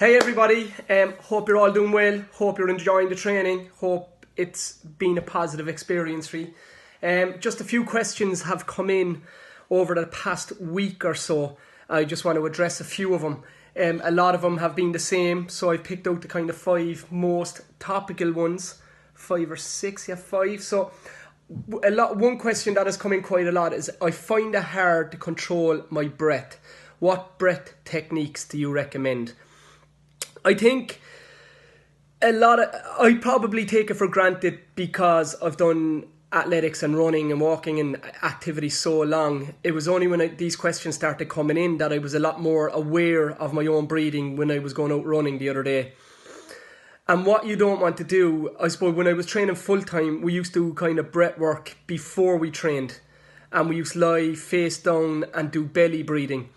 Hey everybody, hope you're all doing well, hope you're enjoying the training, hope it's been a positive experience for you. Just a few questions have come in over the past week or so. I just want to address a few of them. A lot of them have been the same, so I've picked out the kind of 5 most topical ones. 5 or 6, yeah, 5. So one question that has come in quite a lot is, I find it hard to control my breath. What breath techniques do you recommend? I think I probably take it for granted because I've done athletics and running and walking and activity so long. It was only when these questions started coming in that I was a lot more aware of my own breathing when I was going out running the other day. And what you don't want to do, I suppose, when I was training full time, we used to kind of breath work before we trained. And we used to lie face down and do belly breathing.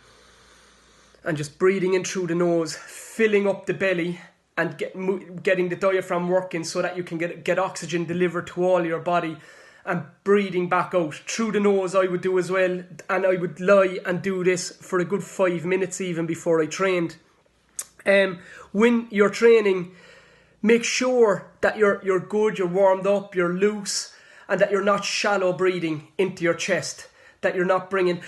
And just breathing in through the nose, filling up the belly and getting the diaphragm working so that you can get oxygen delivered to all your body, and breathing back out through the nose. I would do as well, and I would lie and do this for a good 5 minutes even before I trained. When you're training, make sure that you're good, you're warmed up, you're loose, and that you're not shallow breathing into your chest, that you're not bringing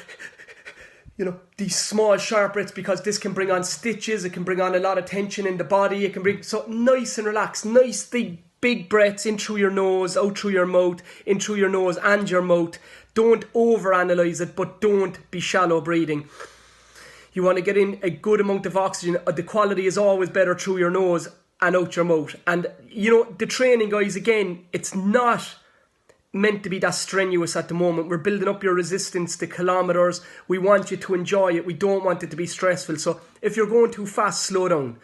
these small sharp breaths, because this can bring on stitches, it can bring on a lot of tension in the body, it can bring, so nice and relaxed, nice big breaths in through your nose, out through your mouth, in through your nose and your mouth. Don't overanalyze it, but don't be shallow breathing. You want to get in a good amount of oxygen. The quality is always better through your nose and out your mouth. And the training, guys, again, it's not meant to be that strenuous at the moment. We're building up your resistance to kilometers. We want you to enjoy it. We don't want it to be stressful. So if you're going too fast, slow down.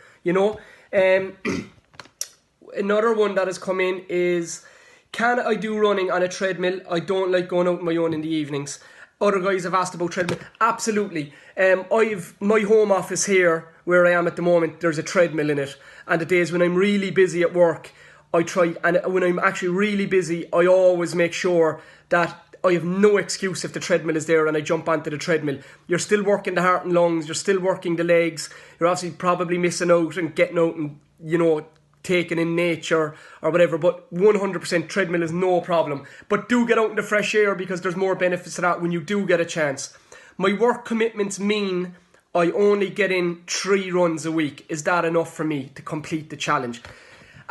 Another one that has come in is, can I do running on a treadmill? I don't like going out on my own in the evenings. Other guys have asked about treadmill. Absolutely. I've my home office here where I am at the moment, there's a treadmill in it. And the days when I'm really busy at work, I try, and when I'm actually really busy, I always make sure that I have no excuse if the treadmill is there and I jump onto the treadmill. You're still working the heart and lungs, you're still working the legs, you're obviously probably missing out and getting out and, taking in nature or whatever, but 100% treadmill is no problem. But do get out in the fresh air, because there's more benefits to that when you do get a chance. My work commitments mean I only get in 3 runs a week. Is that enough for me to complete the challenge?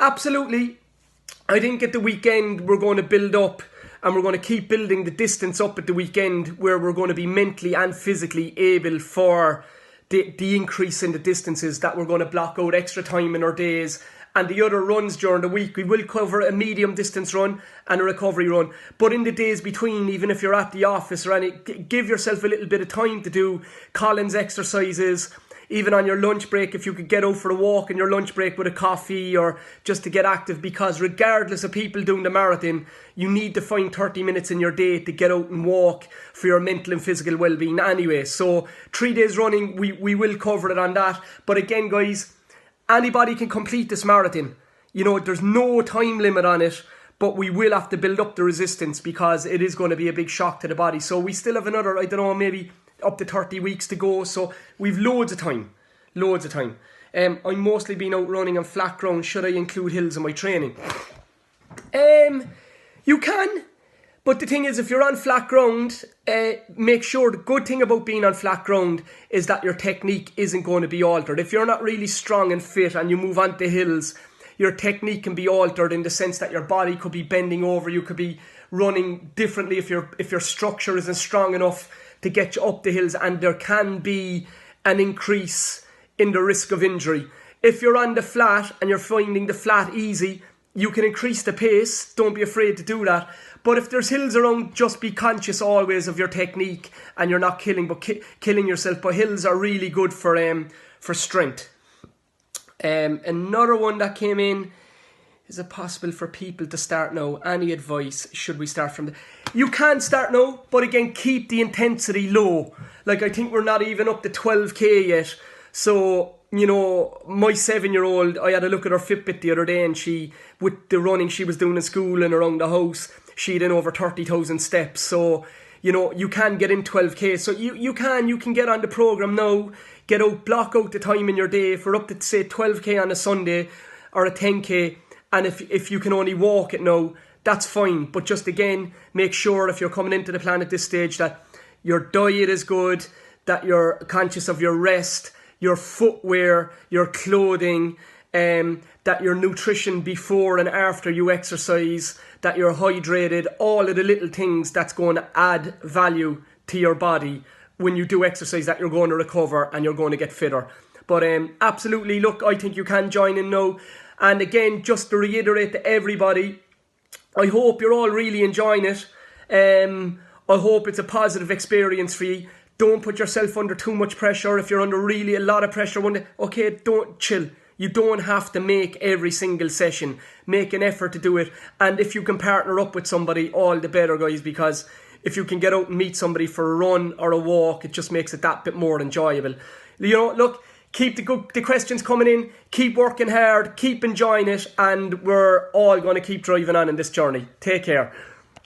Absolutely. I think at the weekend we're going to build up, and we're going to keep building the distance up at the weekend, where we're going to be mentally and physically able for the increase in the distances, that we're going to block out extra time in our days. And the other runs during the week, we will cover a medium distance run and a recovery run. But in the days between, even if you're at the office or give yourself a little bit of time to do Collins exercises. Even on your lunch break, if you could get out for a walk in your lunch break with a coffee, or just to get active, because regardless of people doing the marathon, you need to find 30 minutes in your day to get out and walk for your mental and physical well-being anyway. So 3 days running, we will cover it on that. But again, guys, anybody can complete this marathon. There's no time limit on it, but we will have to build up the resistance, because it is going to be a big shock to the body. So we still have another, maybe up to 30 weeks to go, so we've loads of time. I'm mostly been out running on flat ground. Should I include hills in my training? You can, but the thing is, if you're on flat ground, make sure, the good thing about being on flat ground is that your technique isn't going to be altered. If you're not really strong and fit and you move on to hills, your technique can be altered in the sense that your body could be bending over, you could be running differently if your structure isn't strong enough to get you up the hills, and there can be an increase in the risk of injury. If you're on the flat and you're finding the flat easy, you can increase the pace. Don't be afraid to do that. But if there's hills around, just be conscious always of your technique, and you're not killing yourself. But hills are really good for strength. Another one that came in: is it possible for people to start now? Any advice? Should we start from You can start now, but again, keep the intensity low. I think we're not even up to 12k yet. So, my 7-year-old, I had a look at her Fitbit the other day, and with the running she was doing in school and around the house, she did over 30,000 steps. So, you can get in 12k. So you can get on the program now, get out, block out the time in your day for up to say 12k on a Sunday or a 10k, and if you can only walk it now, that's fine. But just again, make sure if you're coming into the plan at this stage that your diet is good, that you're conscious of your rest, your footwear, your clothing, that your nutrition before and after you exercise, that you're hydrated, all of the little things that's going to add value to your body when you do exercise, that you're going to recover and you're going to get fitter. But absolutely, look, I think you can join in now. And again, just to reiterate to everybody, I hope you're all really enjoying it. I hope it's a positive experience for you. Don't put yourself under too much pressure. If you're under really a lot of pressure one day, okay, don't chill. You don't have to make every single session. Make an effort to do it. And if you can partner up with somebody, all the better, guys, because if you can get out and meet somebody for a run or a walk, it just makes it that bit more enjoyable. You know, look, keep the questions coming in. Keep working hard. Keep enjoying it. And we're all going to keep driving on in this journey. Take care.